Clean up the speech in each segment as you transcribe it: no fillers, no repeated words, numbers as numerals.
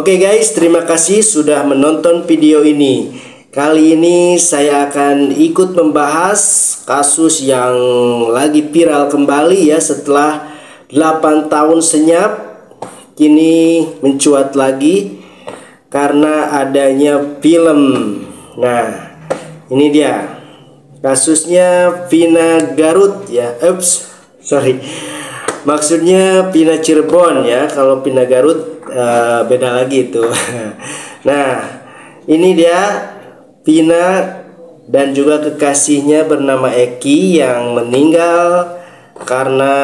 Oke guys, terima kasih sudah menonton video ini. Kali ini saya akan ikut membahas kasus yang lagi viral kembali ya, setelah 8 tahun senyap. Kini mencuat lagi karena adanya film. Nah, ini dia kasusnya Vina Garut ya. Maksudnya Vina Cirebon ya. Kalau Vina Garut beda lagi itu. Nah, ini dia Vina dan juga kekasihnya bernama Eki yang meninggal karena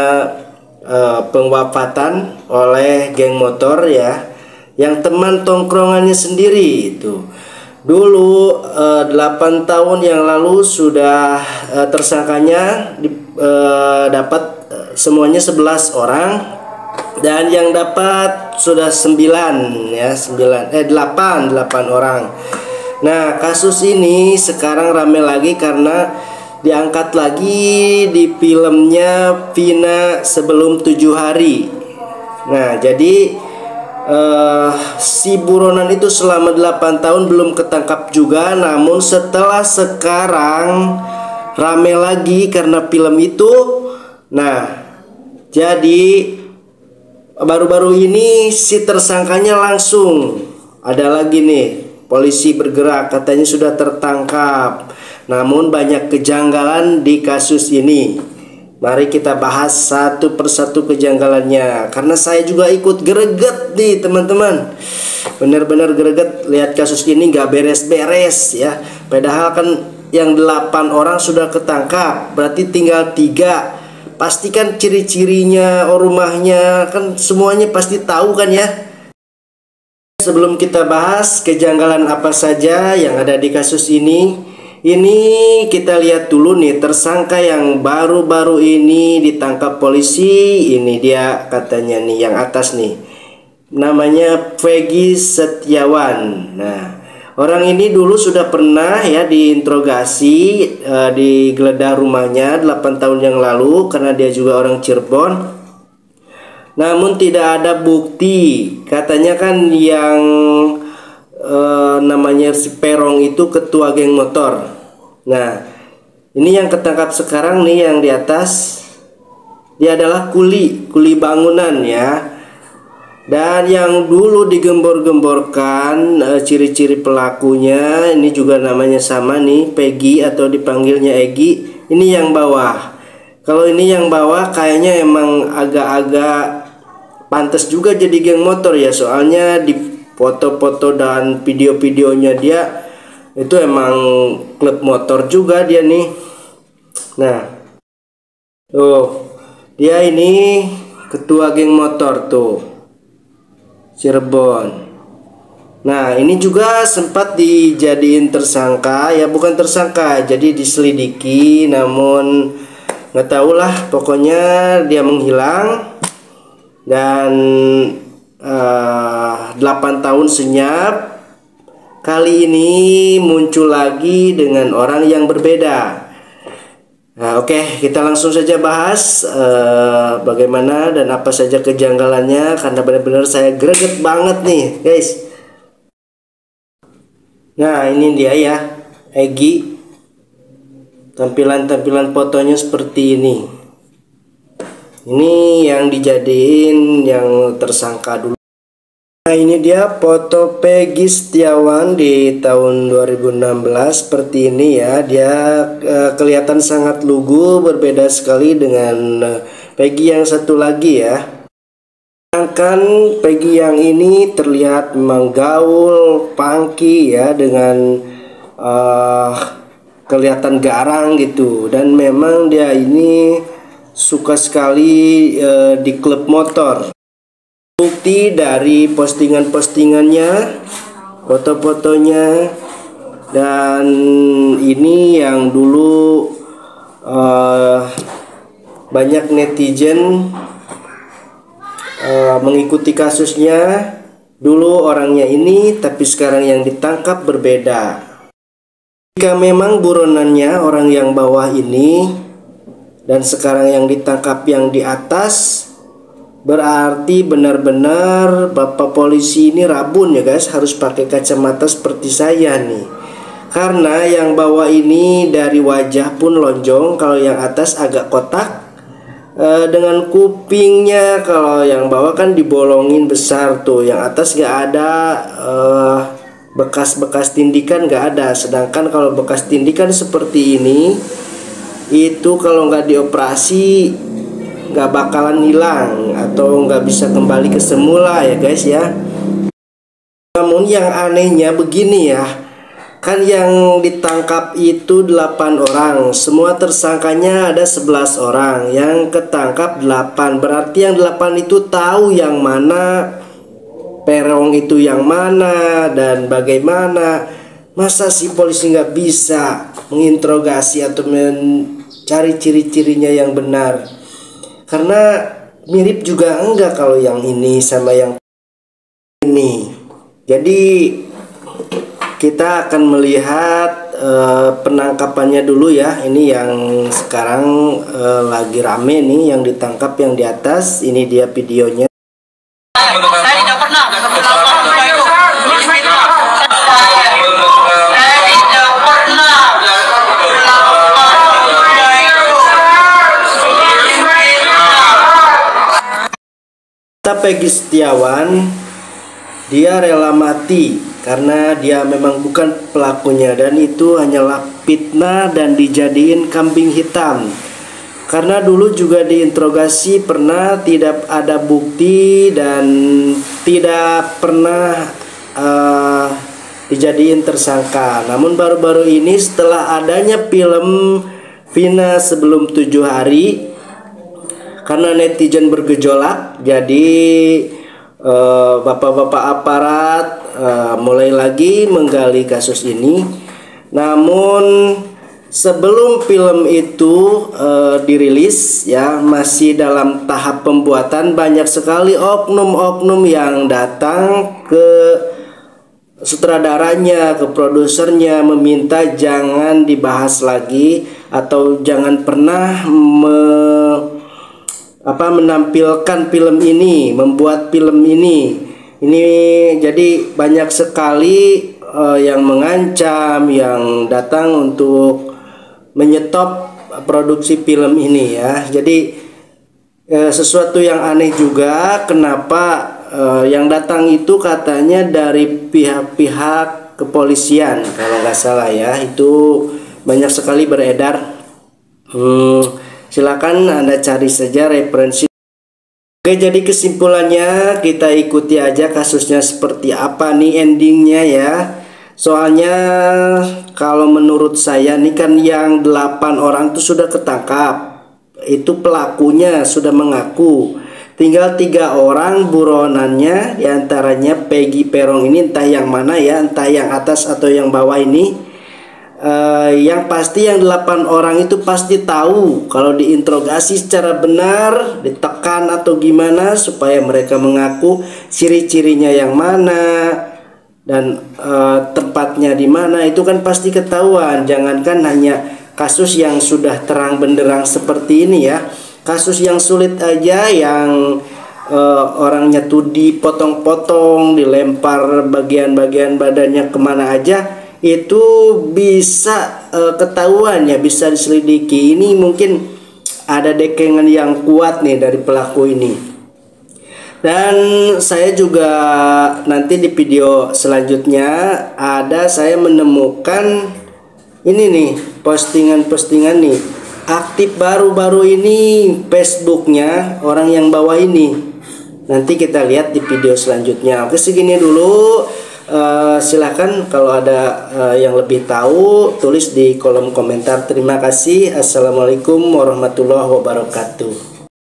pengwafatan oleh geng motor ya, yang teman tongkrongannya sendiri itu. Dulu 8 tahun yang lalu sudah tersangkanya dapat semuanya 11 orang, dan yang dapat sudah 8 orang. Nah, kasus ini sekarang rame lagi karena diangkat lagi di filmnya Vina sebelum 7 hari. Nah, jadi si buronan itu selama 8 tahun belum ketangkap juga. Namun setelah sekarang rame lagi karena film itu. Nah, jadi baru-baru ini si tersangkanya langsung ada lagi nih, polisi bergerak, katanya sudah tertangkap. Namun banyak kejanggalan di kasus ini. Mari kita bahas satu persatu kejanggalannya, karena saya juga ikut greget nih teman-teman. Benar-benar greget lihat kasus ini gak beres-beres ya. Padahal kan yang 8 orang sudah ketangkap, berarti tinggal 3. Pastikan ciri-cirinya, rumahnya, kan semuanya pasti tahu kan ya. Sebelum kita bahas kejanggalan apa saja yang ada di kasus ini kita lihat dulu nih tersangka yang baru-baru ini ditangkap polisi. Ini dia katanya nih, yang atas nih, namanya Peggy Setiawan. Nah, orang ini dulu sudah pernah ya diinterogasi, digeledah rumahnya 8 tahun yang lalu karena dia juga orang Cirebon. Namun tidak ada bukti. Katanya kan yang namanya si Perong itu ketua geng motor. Nah, ini yang ketangkap sekarang nih, yang di atas, dia adalah kuli bangunan ya. Dan yang dulu digembor-gemborkan ciri-ciri pelakunya, ini juga namanya sama nih, Peggy atau dipanggilnya Egi. Ini yang bawah. Kalau ini yang bawah kayaknya emang agak-agak pantas juga jadi geng motor ya, soalnya di foto-foto dan video-videonya dia itu emang klub motor juga dia nih. Nah, tuh dia ini ketua geng motor tuh, Cirebon. Nah, ini juga sempat dijadiin tersangka ya, bukan tersangka, jadi diselidiki, namun nggak tahu lah, pokoknya dia menghilang. Dan 8 tahun senyap, kali ini muncul lagi dengan orang yang berbeda. Nah, oke, kita langsung saja bahas bagaimana dan apa saja kejanggalannya, karena benar-benar saya greget banget nih guys. Nah, ini dia ya, Egi. Tampilan fotonya seperti ini. Ini yang dijadiin yang tersangka dulu. Nah, ini dia foto Peggy Setiawan di tahun 2016 seperti ini ya. Dia kelihatan sangat lugu, berbeda sekali dengan Peggy yang satu lagi ya. Sedangkan Peggy yang ini terlihat memang gaul, punky ya, dengan kelihatan garang gitu. Dan memang dia ini suka sekali di klub motor. Bukti dari postingan-postingannya, foto-fotonya, dan ini yang dulu banyak netizen mengikuti kasusnya. Dulu orangnya ini, tapi sekarang yang ditangkap berbeda. Jika memang buronannya orang yang bawah ini, dan sekarang yang ditangkap yang di atas, Berarti benar-benar Bapak polisi ini rabun ya guys, harus pakai kacamata seperti saya nih. Karena yang bawah ini dari wajah pun lonjong, kalau yang atas agak kotak. Dengan kupingnya, kalau yang bawah kan dibolongin besar tuh, yang atas gak ada bekas-bekas tindikan, gak ada. Sedangkan kalau bekas tindikan seperti ini, itu kalau nggak dioperasi nggak bakalan hilang atau nggak bisa kembali ke semula ya guys ya. Namun yang anehnya begini ya, kan yang ditangkap itu 8 orang, semua tersangkanya ada 11 orang, yang ketangkap 8. Berarti yang 8 itu tahu yang mana perong itu yang mana dan bagaimana. Masa si polisi nggak bisa menginterogasi atau mencari ciri-cirinya yang benar? Karena mirip juga enggak kalau yang ini sama yang ini. Jadi kita akan melihat penangkapannya dulu ya. Ini yang sekarang lagi rame nih, yang ditangkap yang di atas. Ini dia videonya. Saya tidak pernah. Peggy Setiawan, dia rela mati karena dia memang bukan pelakunya, dan itu hanyalah fitnah dan dijadiin kambing hitam. Karena dulu juga diinterogasi pernah tidak ada bukti dan tidak pernah dijadiin tersangka. Namun baru-baru ini setelah adanya film Vina Sebelum 7 Hari, karena netizen bergejolak, jadi bapak-bapak aparat mulai lagi menggali kasus ini. Namun sebelum film itu dirilis ya, masih dalam tahap pembuatan, banyak sekali oknum-oknum yang datang ke sutradaranya, ke produsernya, meminta jangan dibahas lagi atau jangan pernah menampilkan film ini, membuat film ini. Ini jadi banyak sekali yang mengancam, yang datang untuk menyetop produksi film ini ya. Jadi sesuatu yang aneh juga, kenapa yang datang itu katanya dari pihak-pihak kepolisian kalau nggak salah ya. Itu banyak sekali beredar. Silakan Anda cari saja referensi. Oke, jadi kesimpulannya kita ikuti aja kasusnya seperti apa nih endingnya ya. Soalnya kalau menurut saya nih kan yang 8 orang itu sudah ketangkap. Itu pelakunya sudah mengaku. Tinggal 3 orang buronannya, diantaranya Peggy Perong ini, entah yang mana ya, entah yang atas atau yang bawah ini. Yang pasti yang 8 orang itu pasti tahu kalau diinterogasi secara benar, ditekan atau gimana supaya mereka mengaku ciri-cirinya yang mana dan tempatnya di mana, itu kan pasti ketahuan. Jangankan hanya kasus yang sudah terang benderang seperti ini ya, kasus yang sulit aja, yang orangnya tuh dipotong-potong, dilempar bagian-bagian badannya kemana aja, itu bisa ketahuan ya, bisa diselidiki. Ini mungkin ada dekengan yang kuat nih dari pelaku ini. Dan saya juga nanti di video selanjutnya saya menemukan ini nih, postingan-postingan nih aktif baru-baru ini Facebooknya orang yang bawah ini. Nanti kita lihat di video selanjutnya. Oke, segini dulu. Silakan kalau ada yang lebih tahu, tulis di kolom komentar. Terima kasih. Assalamualaikum warahmatullahi wabarakatuh.